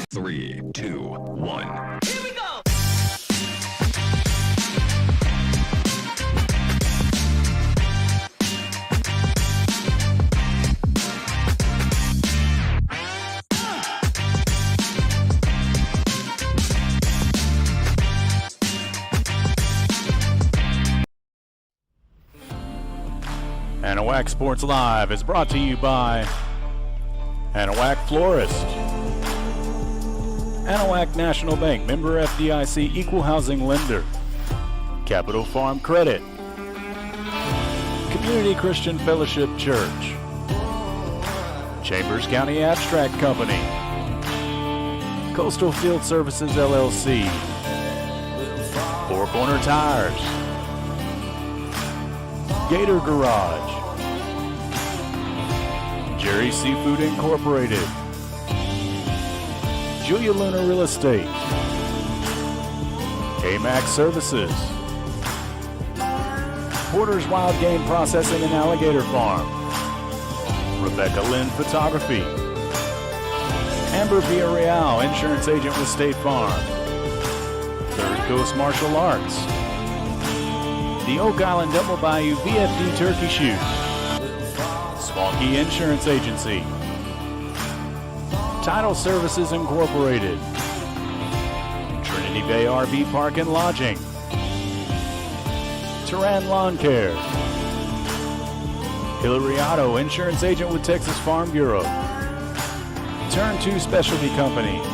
3, 2, 1. Here we go! Anahuac Sports Live is brought to you by Anahuac Florist, Anahuac National Bank, member FDIC, equal housing lender, Capital Farm Credit, Community Christian Fellowship Church, Chambers County Abstract Company, Coastal Field Services LLC, Four Corner Tires, Gator Garage, Jerry's Seafood Incorporated, Julia Luna Real Estate, K-Max Services, Porter's Wild Game Processing and Alligator Farm, Rebecca Lynn Photography, Amber Villarreal, Insurance Agent with State Farm, Third Coast Martial Arts, the Oak Island Double Bayou VFD Turkey Shoot, Swanky Insurance Agency, Title Services Incorporated, Trinity Bay RV Park and Lodging, Turan Lawn Care, Hillary Auto, Insurance Agent with Texas Farm Bureau, Turn 2 Specialty Companies,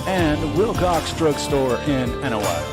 and Wilcox Drug Store in Anahuac.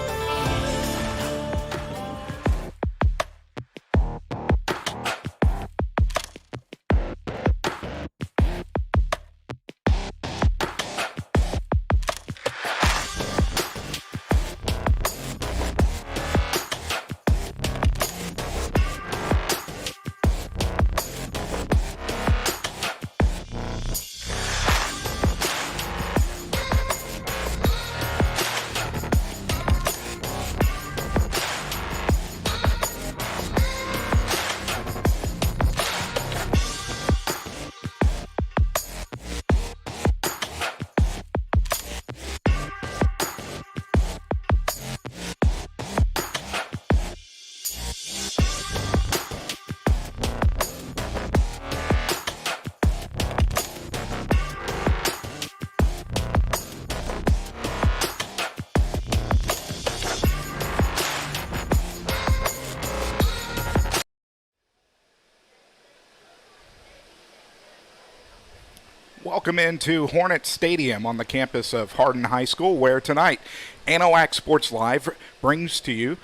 Welcome into Hornet Stadium on the campus of Hardin High School, where tonight Anahuac Sports Live brings to you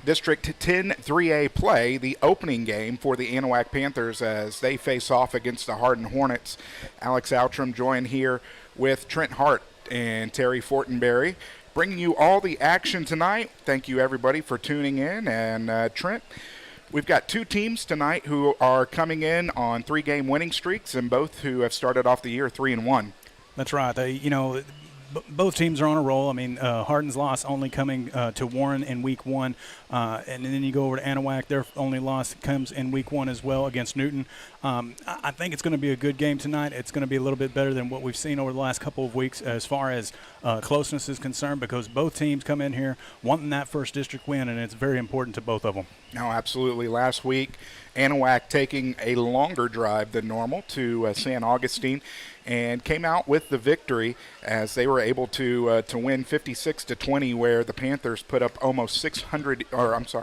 District 10 3A play, the opening game for the Anahuac Panthers as they face off against the Hardin Hornets. Alex Outram joined here with Trent Hart and Terry Fortenberry, bringing you all the action tonight. Thank you, everybody, for tuning in. And Trent, we've got two teams tonight who are coming in on 3-game winning streaks, and both who have started off the year 3-1. That's right. Both teams are on a roll. I mean, Hardin's loss only coming to Warren in week 1, and then you go over to Anahuac. Their only loss comes in week 1 as well against Newton. I think it's going to be a good game tonight. It's going to be a little bit better than what we've seen over the last couple of weeks as far as closeness is concerned, because both teams come in here wanting that first district win, and it's very important to both of them. No, absolutely. Last week, Anahuac taking a longer drive than normal to San Augustine and came out with the victory as they were able to win 56-20, where the Panthers put up over 600 yards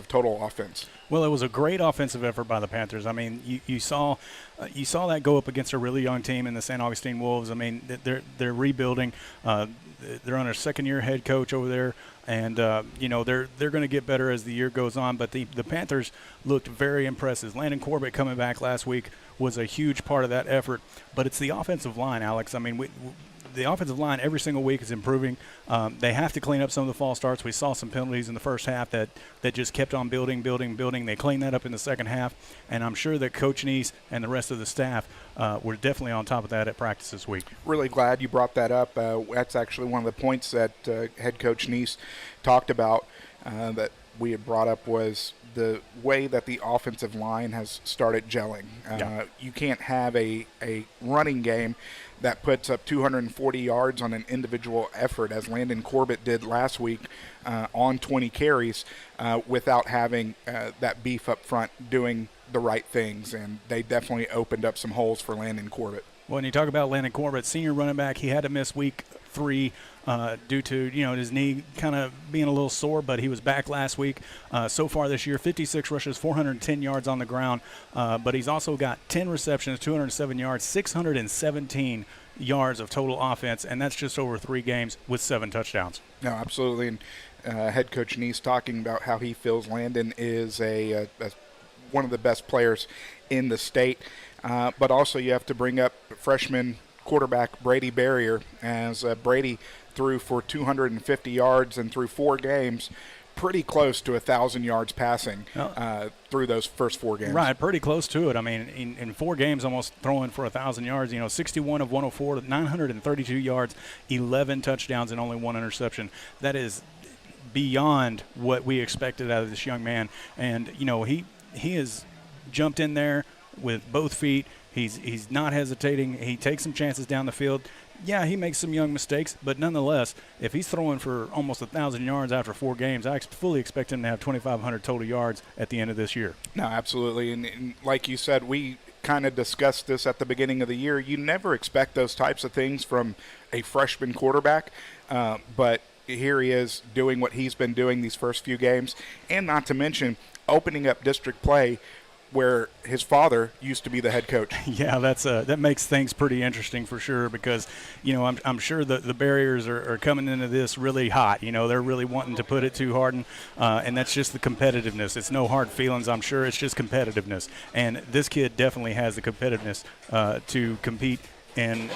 of total offense. Well, it was a great offensive effort by the Panthers. I mean, you saw that go up against a really young team in the San Augustine Wolves. I mean, they're rebuilding. They're on their second-year head coach over there, and they're going to get better as the year goes on. But the Panthers looked very impressive. Landon Corbett coming back last week was a huge part of that effort. But it's the offensive line, Alex. I mean, the offensive line every single week is improving. They have to clean up some of the false starts. We saw some penalties in the first half that just kept on building. They cleaned that up in the second half, and I'm sure that Coach Neese and the rest of the staff were definitely on top of that at practice this week. Really glad you brought that up. That's actually one of the points that head coach Neese talked about, that we had brought up was the way that the offensive line has started gelling. You can't have a running game that puts up 240 yards on an individual effort, as Landon Corbett did last week on 20 carries, without having that beef up front doing the right things. And they definitely opened up some holes for Landon Corbett. Well, when you talk about Landon Corbett, senior running back, he had to miss week 3 due to his knee kind of being a little sore, but he was back last week. So far this year, 56 rushes, 410 yards on the ground, but he's also got 10 receptions, 207 yards, 617 yards of total offense, and that's just over 3 games with 7 touchdowns. No, absolutely. And head coach Neese talking about how he feels Landon is a one of the best players in the state. But also you have to bring up freshman quarterback Brady Barrier, as Brady threw for 250 yards and through 4 games, pretty close to 1,000 yards passing through those first 4 games. Right, pretty close to it. I mean, in 4 games, almost throwing for 1,000 yards. 61 of 104, 932 yards, 11 touchdowns, and only 1 interception. That is beyond what we expected out of this young man. And he has jumped in there with both feet. He's not hesitating. He takes some chances down the field. Yeah, he makes some young mistakes, but nonetheless, if he's throwing for almost 1,000 yards after 4 games, I fully expect him to have 2,500 total yards at the end of this year. No, absolutely. And like you said, we kind of discussed this at the beginning of the year. You never expect those types of things from a freshman quarterback, but here he is doing what he's been doing these first few games, and not to mention opening up district play where his father used to be the head coach. Yeah, that makes things pretty interesting for sure, because I'm sure the Barriers are coming into this really hot. They're really wanting to put it to Hardin, and that's just the competitiveness. It's no hard feelings, I'm sure. It's just competitiveness, and this kid definitely has the competitiveness to compete in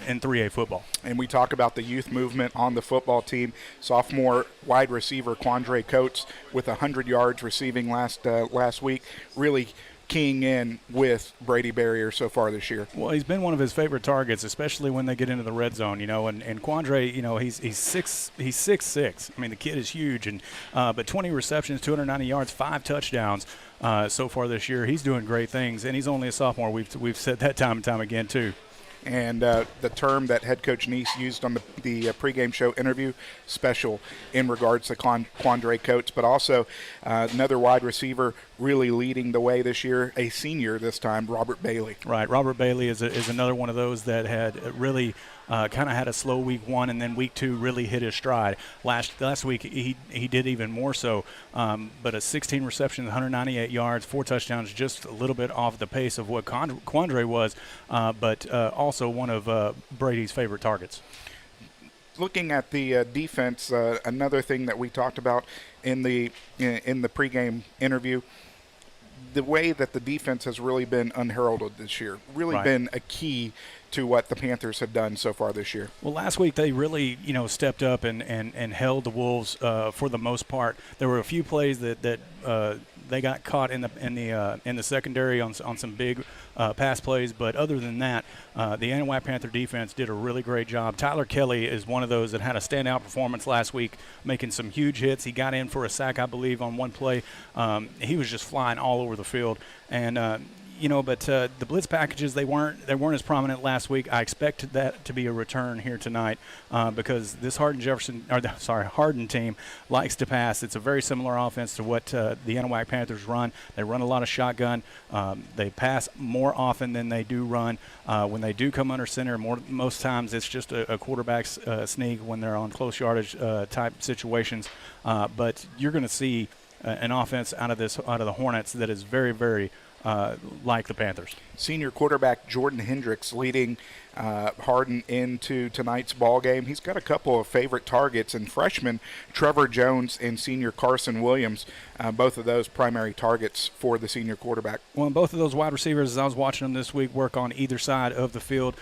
3A football. And we talk about the youth movement on the football team. Sophomore wide receiver Quandre Coates with 100 yards receiving last week, really keying in with Brady Barrier so far this year. Well, he's been one of his favorite targets, especially when they get into the red zone. And Quandre, he's 6'6". I mean, the kid is huge, and but 20 receptions, 290 yards, 5 touchdowns so far this year. He's doing great things, and he's only a sophomore. We've said that time and time again too. And the term that head coach Neese used on the pregame show interview, special in regards to Quandre Coates, but also another wide receiver really leading the way this year, a senior this time, Robert Bailey. Right, Robert Bailey is another one of those that had really kind of had a slow week 1, and then week 2 really hit his stride. Last week he did even more so, but a 16 receptions, 198 yards, 4 touchdowns, just a little bit off the pace of what Quandre was, but also one of Brady's favorite targets. Looking at the defense, another thing that we talked about in the pregame interview, the way that the defense has really been unheralded this year, really Right. been a key to what the Panthers have done so far this year. Well, last week they really, stepped up and held the Wolves for the most part. There were a few plays that they got caught in the secondary on some big pass plays, but other than that, the Anahuac Panther defense did a really great job. Tyler Kelly is one of those that had a standout performance last week, making some huge hits. He got in for a sack, I believe, on one play. He was just flying all over the field, and but the blitz packages, they weren't as prominent last week. I expect that to be a return here tonight because this Hardin team likes to pass. It's a very similar offense to what the Anahuac Panthers run. They run a lot of shotgun. They pass more often than they do run. When they do come under center, most times it's just a quarterback's sneak when they're on close yardage type situations. But you're going to see an offense out of the Hornets that is very, very like the Panthers. Senior quarterback Jordan Hendricks leading Hardin into tonight's ball game. He's got a couple of favorite targets, and freshman Trevor Jones and senior Carson Williams, both of those primary targets for the senior quarterback. Well, and both of those wide receivers, as I was watching them this week, work on either side of the field.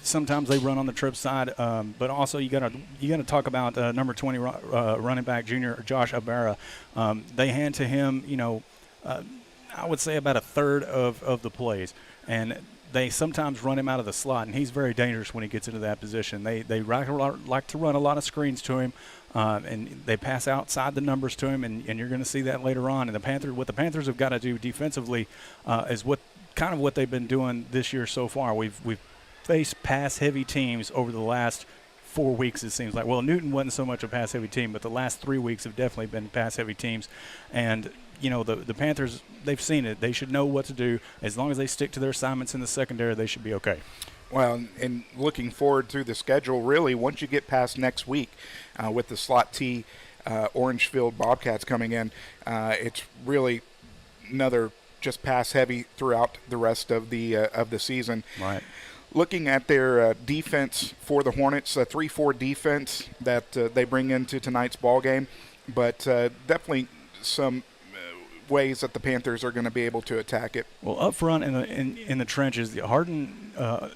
Sometimes they run on the trip side, but also you got to talk about number 20 running back junior Josh Abera. They hand to him, I would say about a third of the plays, and they sometimes run him out of the slot, and he's very dangerous when he gets into that position. They like to run a lot of screens to him, and they pass outside the numbers to him, and you're going to see that later on. And what the Panthers have got to do defensively is what they've been doing this year so far. We've faced pass-heavy teams over the last 4 weeks, it seems like. Well, Newton wasn't so much a pass-heavy team, but the last 3 weeks have definitely been pass-heavy teams. And, the Panthers, they've seen it. They should know what to do. As long as they stick to their assignments in the secondary, they should be okay. Well, and looking forward to the schedule, really, once you get past next week with the Slot T Orangefield Bobcats coming in, it's really another just pass-heavy throughout the rest of the season. Right. Looking at their defense for the Hornets, a 3-4 defense that they bring into tonight's ball game, but definitely some ways that the Panthers are going to be able to attack it. Well, up front in the trenches, the Hardin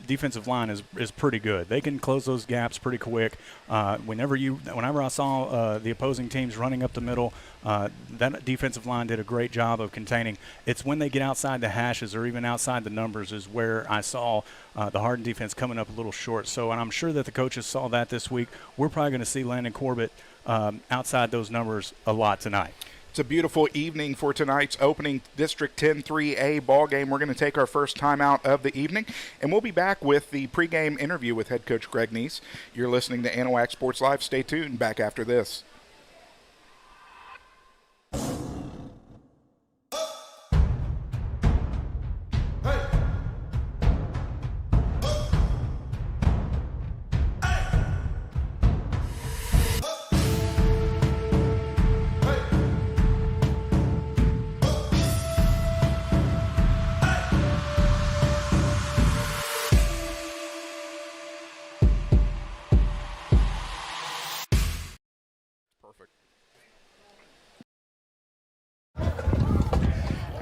defensive line is pretty good. They can close those gaps pretty quick. Whenever I saw the opposing teams running up the middle, that defensive line did a great job of containing. It's when they get outside the hashes or even outside the numbers is where I saw the Hardin defense coming up a little short. So, and I'm sure that the coaches saw that this week. We're probably going to see Landon Corbett outside those numbers a lot tonight. It's a beautiful evening for tonight's opening District 10 3A ball game. We're going to take our first time out of the evening, and we'll be back with the pregame interview with head coach Greg Neese. You're listening to Anahuac Sports Live. Stay tuned. Back after this.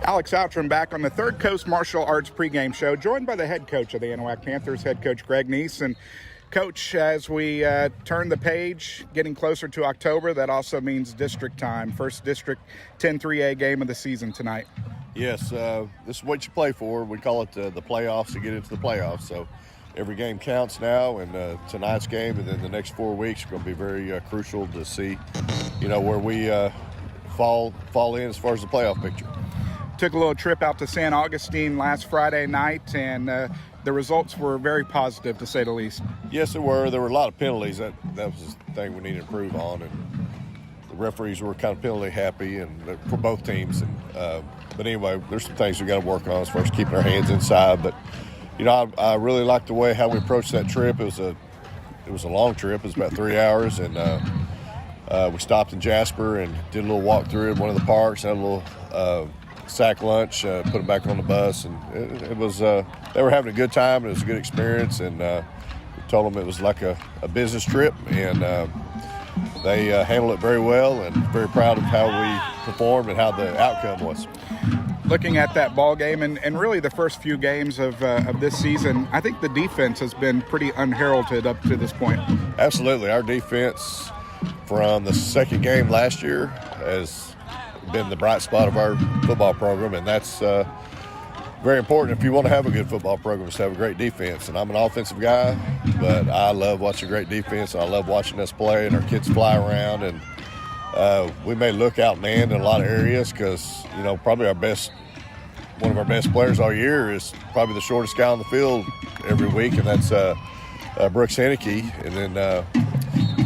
Alex Outram back on the Third Coast Martial Arts pregame show, joined by the head coach of the Anahuac Panthers, head coach Greg Neese. And Coach, as we turn the page, getting closer to October, that also means district time. First District 10 3A game of the season tonight. Yes, this is what you play for. We call it the playoffs to get into the playoffs. So every game counts now, and tonight's game and then the next 4 weeks are going to be very crucial to see, where we fall in as far as the playoff picture. Took a little trip out to San Augustine last Friday night, and the results were very positive, to say the least. Yes, there were. There were a lot of penalties. That was the thing we need to improve on, and the referees were kind of penalty happy, and for both teams. And but anyway, there's some things we got to work on as far as keeping our hands inside. But I really liked the way how we approached that trip. It was a long trip. It was about 3 hours, and we stopped in Jasper and did a little walk through in one of the parks. Had a little sack lunch, put them back on the bus, and it was they were having a good time. It was a good experience, and we told them it was like a business trip, and they handled it very well, and very proud of how we performed and how the outcome was. Looking at that ball game and really the first few games of this season, I think the defense has been pretty unheralded up to this point. Absolutely. Our defense from the second game last year has been the bright spot of our football program, and that's very important. If you want to have a good football program, is to have a great defense. And I'm an offensive guy, but I love watching great defense. I love watching us play and our kids fly around. And we may look outmanned in a lot of areas because, probably one of our best players all year is probably the shortest guy on the field every week, and that's Brooks Henneke. And then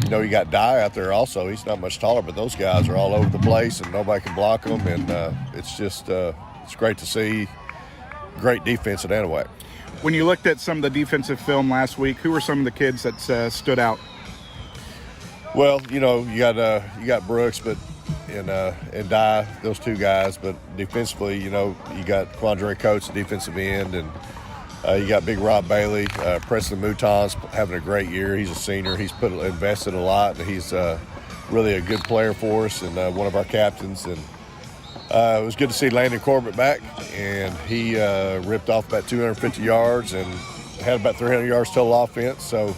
you got Dye out there also. He's not much taller, but those guys are all over the place, and nobody can block them. And it's just it's great to see great defense at Anahuac. When you looked at some of the defensive film last week, who were some of the kids that stood out? Well, you got Brooks, but and Dye, those two guys. But defensively, you got Quandre Coates, the defensive end, and you got Big Rob Bailey. Preston Mouton's having a great year. He's a senior. He's invested a lot, and he's really a good player for us and one of our captains. And it was good to see Landon Corbett back, and he ripped off about 250 yards and had about 300 yards total offense. So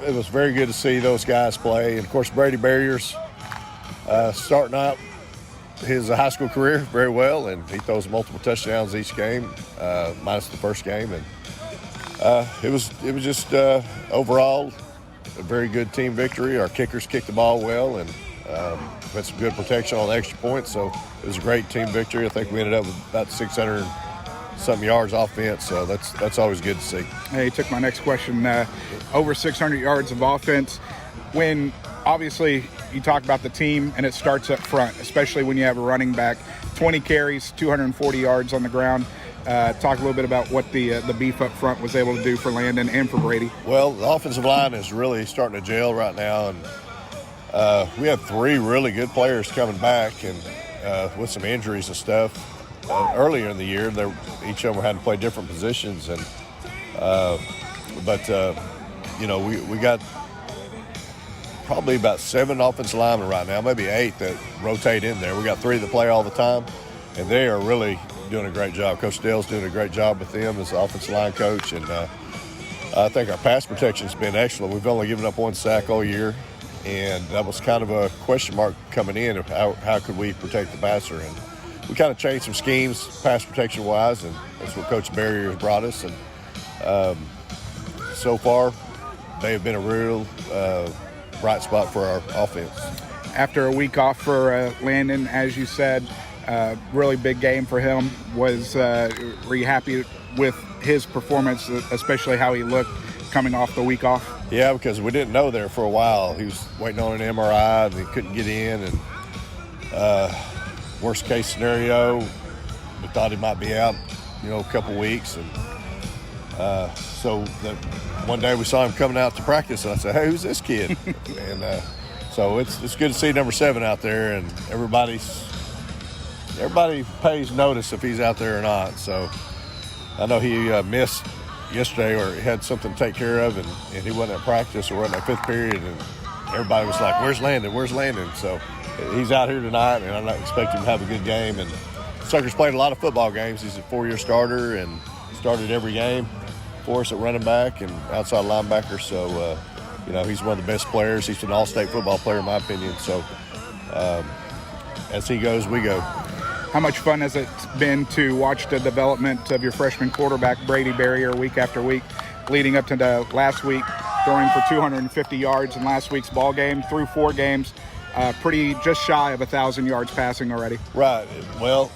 it was very good to see those guys play. And, of course, Brady Barriers starting out his high school career very well, and he throws multiple touchdowns each game, minus the first game. And it was just overall a very good team victory. Our kickers kicked the ball well, and had some good protection on the extra points. So it was a great team victory. I think we ended up with about 600-something yards offense. So that's always good to see. Hey, you took my next question. Over 600 yards of offense. When obviously you talk about the team and it starts up front, especially when you have a running back, 20 carries, 240 yards on the ground. Talk a little bit about what the beef up front was able to do for Landon and for Brady. Well, the offensive line is really starting to gel right now, and we have 3 really good players coming back, and with some injuries and stuff. Earlier in the year, each of them had to play different positions, and we got probably about 7 offensive linemen right now, maybe 8 that rotate in there. We got 3 that play all the time, and they are really doing a great job. Coach Dale's doing a great job with them as the offensive line coach, and I think our pass protection's been excellent. We've only given up 1 sack all year, and that was kind of a question mark coming in of how could we protect the passer. And we kind of changed some schemes pass protection-wise, and that's what Coach Barrier has brought us. And so far, they have been a real bright spot for our offense. After a week off for Landon, as you said, really big game for him. Were you happy with his performance, especially how he looked coming off the week off? Yeah, because we didn't know there for a while. He was waiting on an MRI, and he couldn't get in. And worst case scenario, we thought he might be out, a couple weeks. And so one day we saw him coming out to practice, and I said, "Hey, who's this kid?" And so it's good to see number 7 out there, and everybody pays notice if he's out there or not. So I know he missed yesterday, or had something to take care of, and he wasn't at practice or wasn't at 5th period, and everybody was like, "Where's Landon? Where's Landon?" So he's out here tonight, and I'm not expecting him to have a good game. And Sucker's played a lot of football games. He's a 4-year starter and started every game for us at running back and outside linebacker. So, he's one of the best players. He's an all-state football player, in my opinion. So as he goes, we go. How much fun has it been to watch the development of your freshman quarterback, Brady Barrier, week after week, leading up to the last week, throwing for 250 yards in last week's ball game, through 4 games, pretty just shy of 1,000 yards passing already? Right. Well,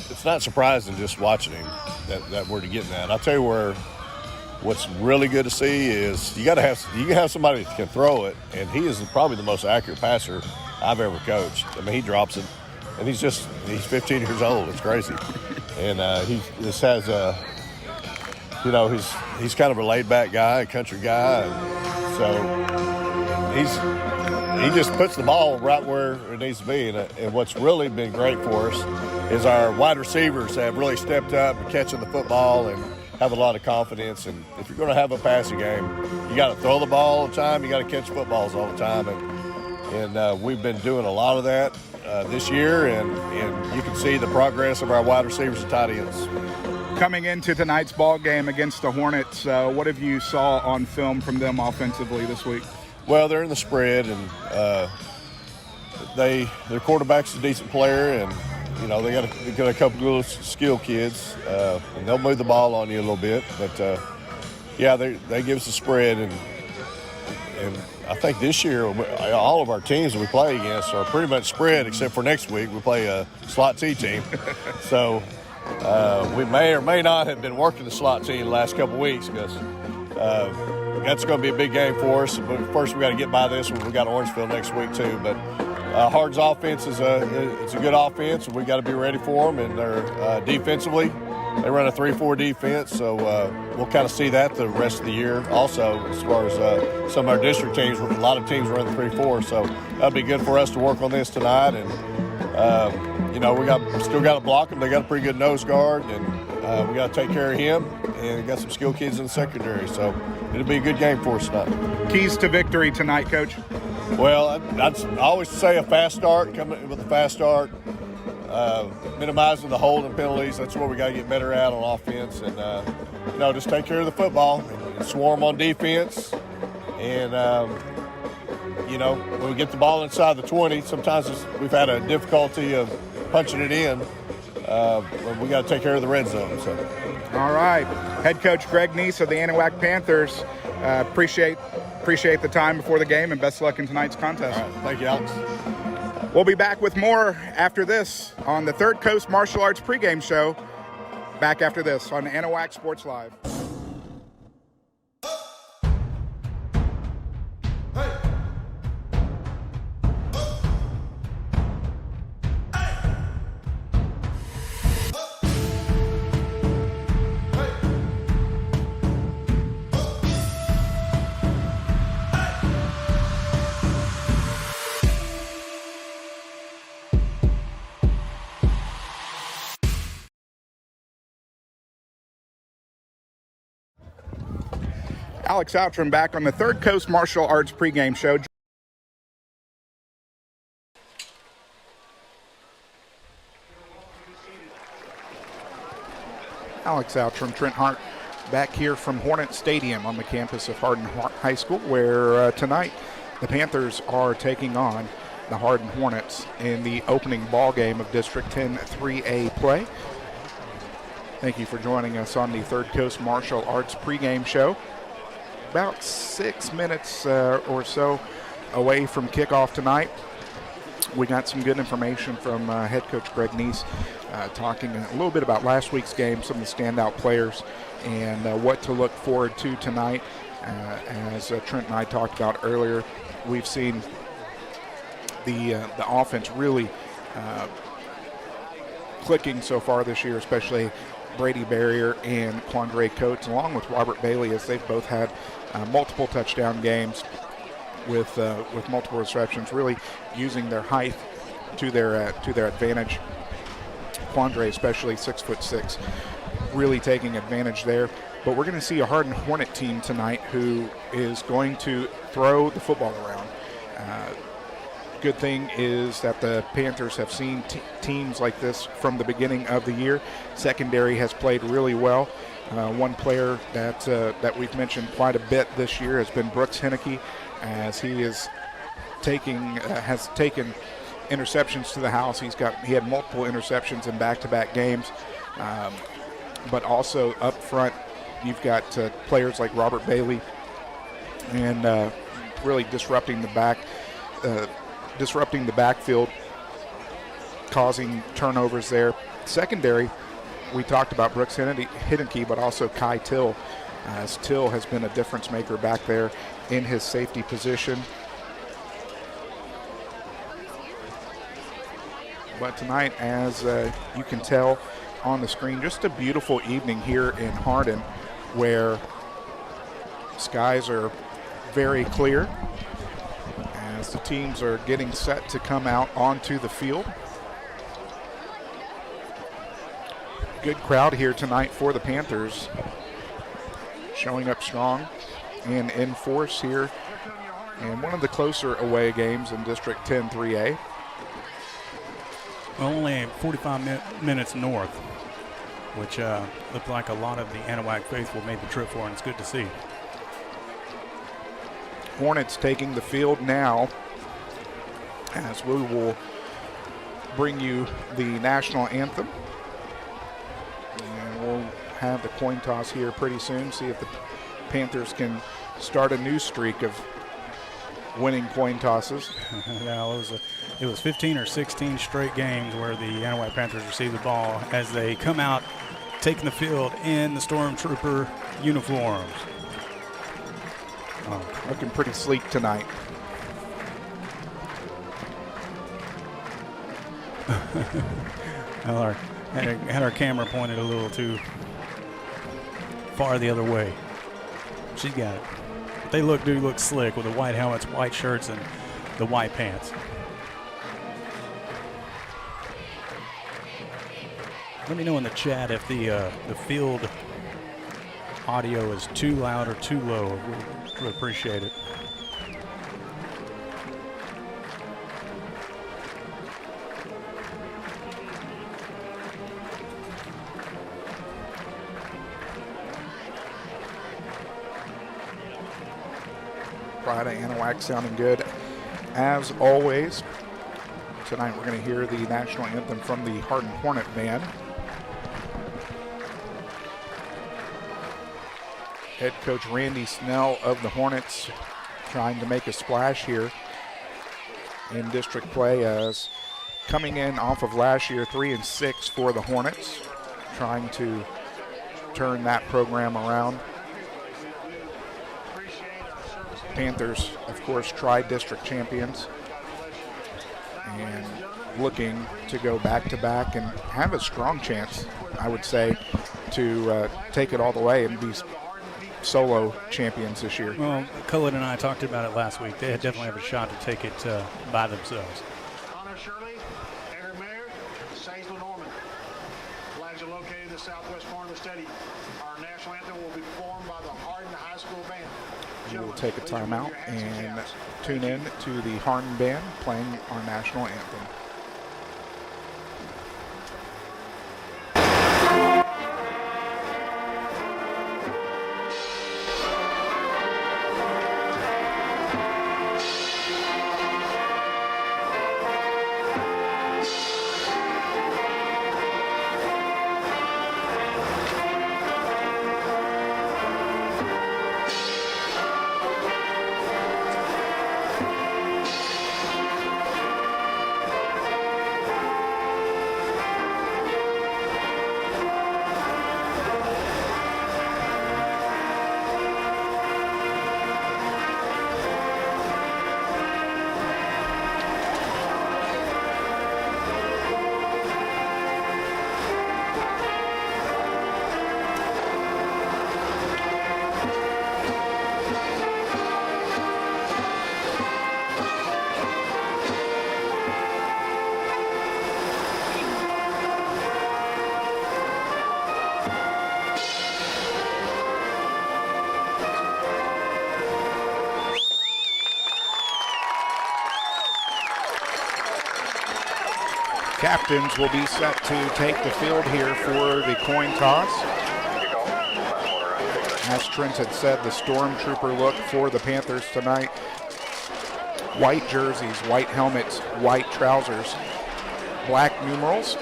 it's not surprising just watching him that we're getting that. I'll tell you what's really good to see is you can have somebody that can throw it, and he is probably the most accurate passer I've ever coached. I mean, he drops it. And he's 15 years old. It's crazy. And he just has he's kind of a laid-back guy, a country guy. And so he just puts the ball right where it needs to be. And what's really been great for us is our wide receivers have really stepped up and catching the football and have a lot of confidence. And if you're going to have a passing game, you got to throw the ball all the time. You got to catch footballs all the time. And we've been doing a lot of that this year, and you can see the progress of our wide receivers and tight ends. Coming into tonight's ball game against the Hornets, what have you saw on film from them offensively this week? Well, they're in the spread, and their quarterback's a decent player, and they got a couple of little skill kids, and they'll move the ball on you a little bit. But they give us a spread, and I think this year all of our teams that we play against are pretty much spread, except for next week we play a slot T team. So we may or may not have been working the slot T the last couple of weeks, because that's going to be a big game for us. But first we got to get by this one. We got Orangeville next week too. But Hardin's offense is a good offense, and we got to be ready for them. And they're defensively, they run a 3-4 defense, so we'll kind of see that the rest of the year. Also, as far as some of our district teams, a lot of teams run the 3-4, so that'll be good for us to work on this tonight. And we still got to block them. They got a pretty good nose guard, and we got to take care of him. And we got some skilled kids in the secondary, so it'll be a good game for us tonight. Keys to victory tonight, Coach? Well, I always say a fast start. Coming with a fast start. Minimizing the holding penalties. That's what we got to get better at on offense, and just take care of the football and swarm on defense. And when we get the ball inside the 20, sometimes we've had a difficulty of punching it in. We got to take care of the red zone. So All right. Head coach Greg Neese of the Anahuac Panthers. Appreciate the time before the game, and best of luck in tonight's contest. All right. Thank you, Alex. We'll be back with more after this on the Third Coast Martial Arts pregame show. Back after this on Anahuac Sports Live. Alex Outram back on the Third Coast Martial Arts pregame show. Alex Outram, Trent Hart, back here from Hornet Stadium on the campus of Hardin High School, where tonight the Panthers are taking on the Hardin Hornets in the opening ball game of District 10 3A play. Thank you for joining us on the Third Coast Martial Arts pregame show. About 6 minutes or so away from kickoff tonight. We got some good information from head coach Greg Neese, talking a little bit about last week's game, some of the standout players, and what to look forward to tonight. As Trent and I talked about earlier, we've seen the offense really clicking so far this year, especially Brady Barrier and Quandre Coates, along with Robert Bailey, as they've both had multiple touchdown games with multiple receptions, really using their height to their advantage. Quandre, especially 6'6", really taking advantage there. But we're going to see a Hardin Hornet team tonight who is going to throw the football around. Good thing is that the Panthers have seen teams like this from the beginning of the year. Secondary has played really well. One player that we've mentioned quite a bit this year has been Brooks Henneke, as he has taken interceptions to the house. He had multiple interceptions in back-to-back games, but also up front you've got players like Robert Bailey, and really disrupting the backfield, causing turnovers there. Secondary, we talked about Brooks Henneke, but also Kai Till, as Till has been a difference maker back there in his safety position. But tonight, as you can tell on the screen, just a beautiful evening here in Hardin, where skies are very clear as the teams are getting set to come out onto the field. Good crowd here tonight for the Panthers, showing up strong and in force here in one of the closer away games in District 10 3A. Only 45 minutes north, which looked like a lot of the Anahuac faithful made the trip for, and it's good to see. Hornets taking the field now, as we will bring you the national anthem. And we'll have the coin toss here pretty soon, see if the Panthers can start a new streak of winning coin tosses. Now, it was 15 or 16 straight games where the Anahuac Panthers received the ball as they come out taking the field in the Stormtrooper uniforms. Looking pretty sleek tonight. Well, had our camera pointed a little too far the other way. She got it. But they do look slick with the white helmets, white shirts, and the white pants. Let me know in the chat if the field audio is too loud or too low. We'd appreciate it. Friday, Anahuac sounding good as always. Tonight we're going to hear the national anthem from the Hardin Hornet Band. Head coach Randy Snell of the Hornets trying to make a splash here in district play, as coming in off of last year 3-6 for the Hornets, trying to turn that program around. Panthers, of course, tri-district champions, and looking to go back-to-back and have a strong chance, I would say, to take it all the way and be solo champions this year. Well, Cullen and I talked about it last week. They definitely have a shot to take it by themselves. Honor Shirley, Aaron Mayer, Saysville Norman. Flags are located in the southwest corner of the stadium. Our national anthem will be performed by the Hardin High School Band. We will take a timeout and tune in to the Hardin Band playing our national anthem. Captains will be set to take the field here for the coin toss. As Trent had said, the Stormtrooper look for the Panthers tonight. White jerseys, white helmets, white trousers, black numerals,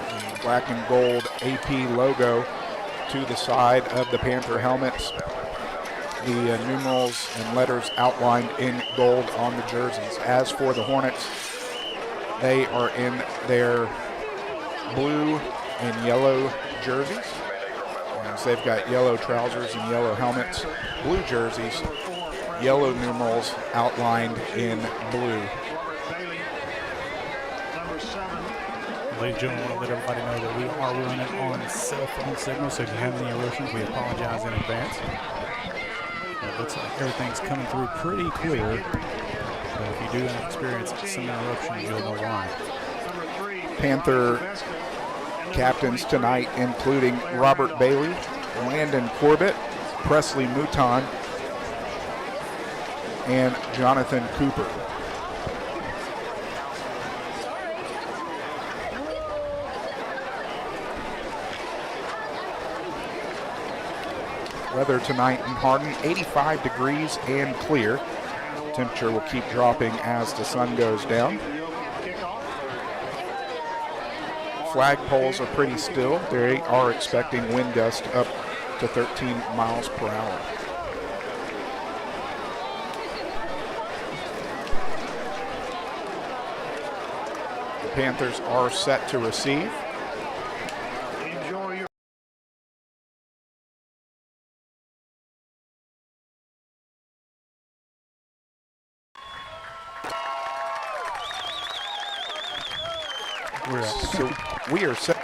and black and gold AP logo to the side of the Panther helmets. The numerals and letters outlined in gold on the jerseys. As for the Hornets, they are in their blue and yellow jerseys. As they've got yellow trousers and yellow helmets, blue jerseys, yellow numerals outlined in blue. Ladies and gentlemen, I want to let everybody know that we are running on cell phone signal, so if you have any erosions, we apologize in advance. It looks like everything's coming through pretty clear, but if you do experience some interruptions, you'll know why. Panther captains tonight, including Robert Bailey, Landon Corbett, Presley Mouton, and Jonathan Cooper. Weather tonight in Hardin, 85 degrees and clear. Temperature will keep dropping as the sun goes down. Flagpoles are pretty still. They are expecting wind gusts up to 13 miles per hour. The Panthers are set to receive. So we are set.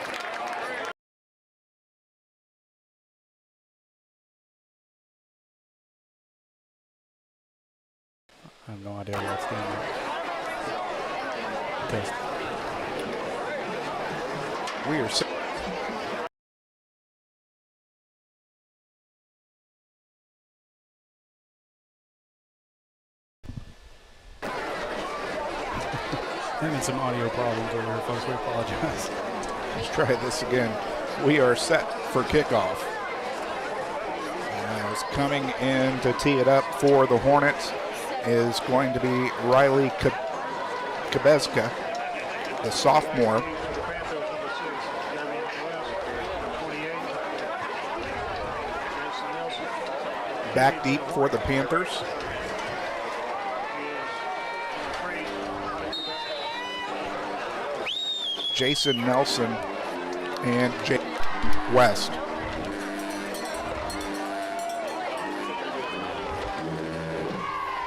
I have no idea what's doing there. Test. We are set. Having some audio problems over here, folks. We apologize. Let's try this again. We are set for kickoff. As coming in to tee it up for the Hornets is going to be Riley Kabezka, the sophomore. Back deep for the Panthers. Jason Nelson and Jake West.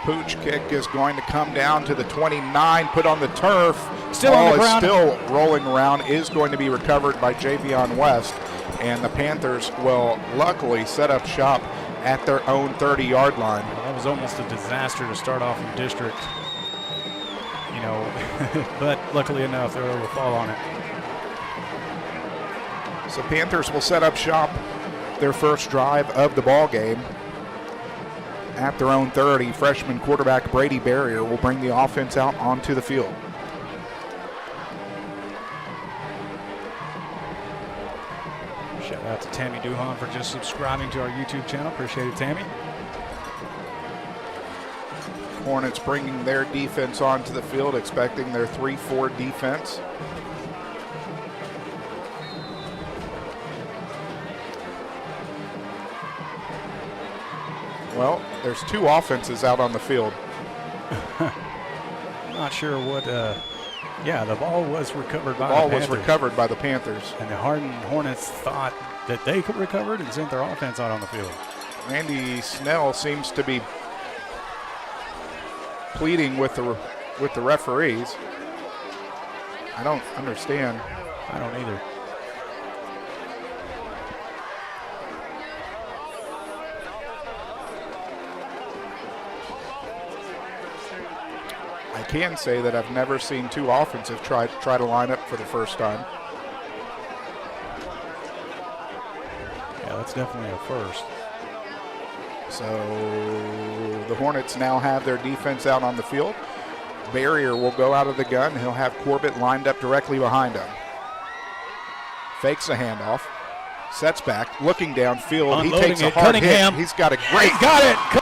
Pooch kick is going to come down to the 29, put on the turf. Still on the ground. Is still rolling around, is going to be recovered by Javion West. And the Panthers will luckily set up shop at their own 30-yard line. Well, that was almost a disaster to start off in district, you know, but luckily enough, they were able to fall on it. So Panthers will set up shop their first drive of the ball game at their own 30. Freshman quarterback Brady Barrier will bring the offense out onto the field. Shout out to Tammy Duhan for just subscribing to our YouTube channel. Appreciate it, Tammy. Hornets bringing their defense onto the field, expecting their 3-4 defense. Well, there's two offenses out on the field. I'm not sure what, yeah, the ball was recovered by the ball Panthers. was recovered by the Panthers. And the Hardin Hornets thought that they could recover it and sent their offense out on the field. Randy Snell seems to be pleading with the referees. I don't understand. I don't either. I can say that I've never seen two offensive try to line up for the first time. Yeah, that's definitely a first. So the Hornets now have their defense out on the field. Barrier will go out of the gun. He'll have Corbett lined up directly behind him. Fakes a handoff. Sets back, looking downfield. Unloading He takes a it. hard Cunningham. hit. He's got a great. He got it.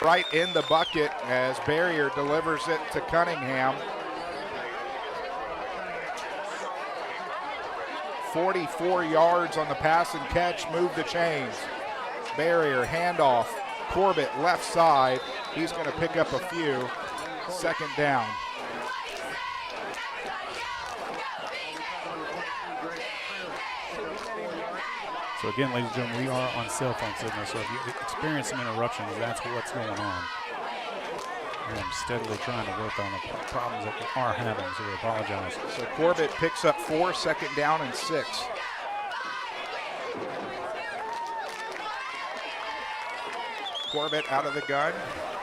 Right in the bucket as Barrier delivers it to Cunningham. 44 yards on the pass and catch, move the chains. Barrier, handoff, Corbett left side. He's going to pick up a few. Second down. So again, ladies and gentlemen, we are on cell phone signal, so if you experience some interruptions, that's what's going on. And I'm steadily trying to work on the problems that we are having, so we apologize. So Corbett picks up 4, second down and 6. Corbett out of the gun.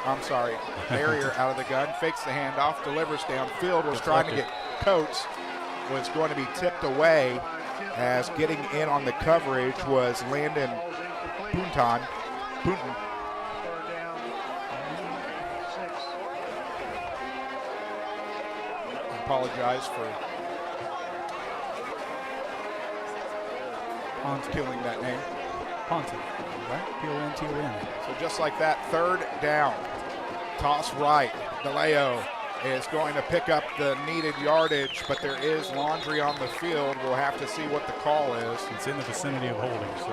I'm sorry, Barrier out of the gun, fakes the handoff, delivers downfield, was trying to get Coates, was going to be tipped away as getting in on the coverage was Landon Punton. I apologize for killing that name. Ponton, right? P-O-N-T-O-N. So just like that, third down. Toss right. DeLeo is going to pick up the needed yardage, but there is laundry on the field. We'll have to see what the call is. It's in the vicinity of holding, so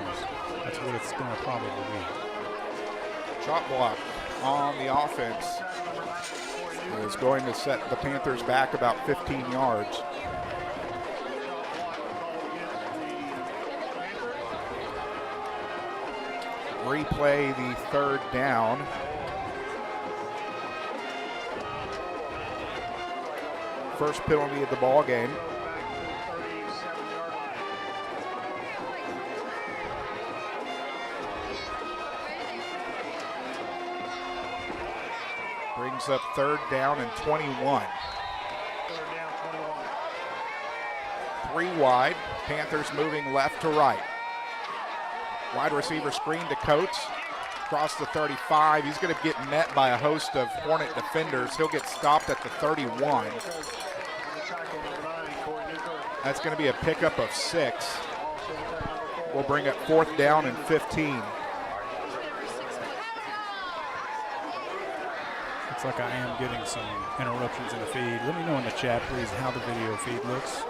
that's what it's going to probably be. Chop block on the offense is going to set the Panthers back about 15 yards. Replay the third down. First penalty of the ball game. Brings up third down and 21. 3 wide. Panthers moving left to right. Wide receiver screen to Coates. Across the 35. He's going to get met by a host of Hornet defenders. He'll get stopped at the 31. That's going to be a pickup of 6. We'll bring up fourth down and 15. Looks like I am getting some interruptions in the feed. Let me know in the chat, please, how the video feed looks.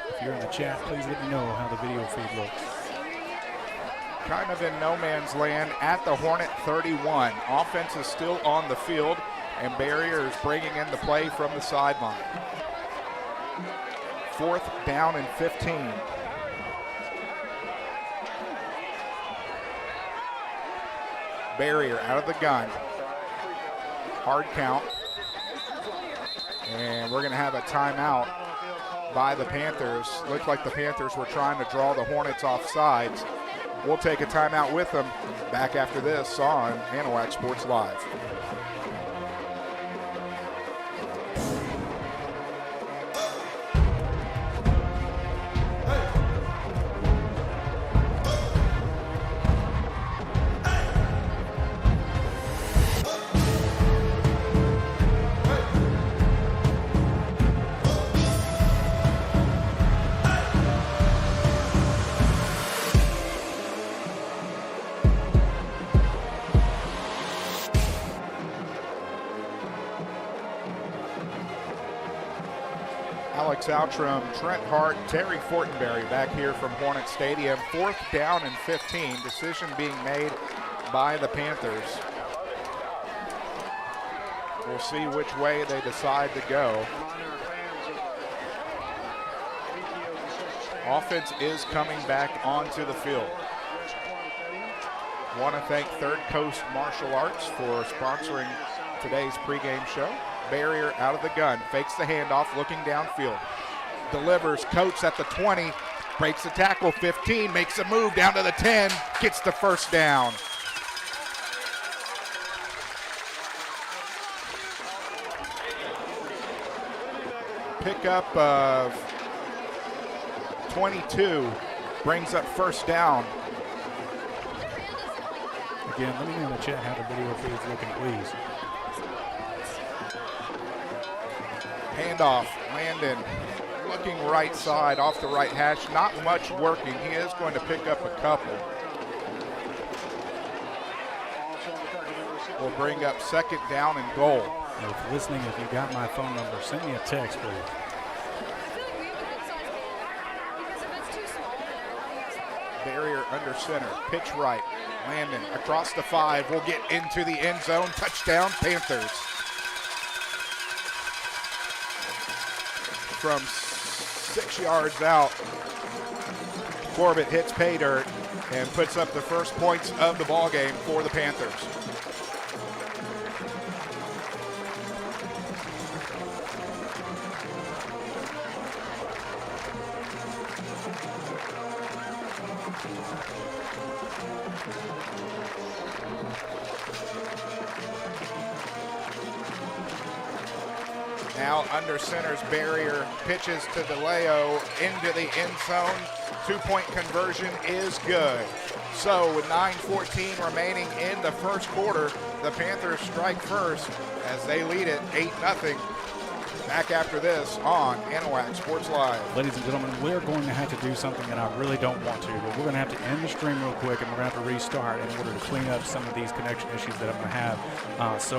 If you're in the chat, please let me know how the video feed looks. Kind of in no man's land at the Hornet 31. Offense is still on the field, and Barrier is bringing in the play from the sideline. 4th down and 15. Barrier out of the gun. Hard count. And we're going to have a timeout by the Panthers. Looks like the Panthers were trying to draw the Hornets off sides. We'll take a timeout with them. Back after this on Anahuac Sports Live. Alex Outram, Trent Hart, Terry Fortenberry back here from Hornet Stadium. 4th down and 15. Decision being made by the Panthers. We'll see which way they decide to go. Offense is coming back onto the field. Want to thank Third Coast Martial Arts for sponsoring today's pregame show. Barrier out of the gun, fakes the handoff, looking downfield. Delivers, Coates at the 20, breaks the tackle, 15, makes a move down to the 10, gets the first down. Pickup of 22 brings up first down. Again, let me know in the chat how the video feed's looking, please. Handoff, Landon looking right side off the right hash, not much working. He is going to pick up a couple. We'll bring up 2nd down and goal. If you're listening, if you got my phone number, send me a text, please. Barrier under center, pitch right. Landon across the 5, will get into the end zone. Touchdown, Panthers. From 6 yards out, Corbett hits pay dirt and puts up the first points of the ball game for the Panthers. Now under center's Barrier, pitches to DeLeo into the end zone. 2-point conversion is good. So with 9:14 remaining in the first quarter, the Panthers strike first as they lead it 8-0. Back after this on Anahuac Sports Live. Ladies and gentlemen, we're going to have to do something that I really don't want to, but we're going to have to end the stream real quick, and we're going to have to restart in order to clean up some of these connection issues that I'm going to have. So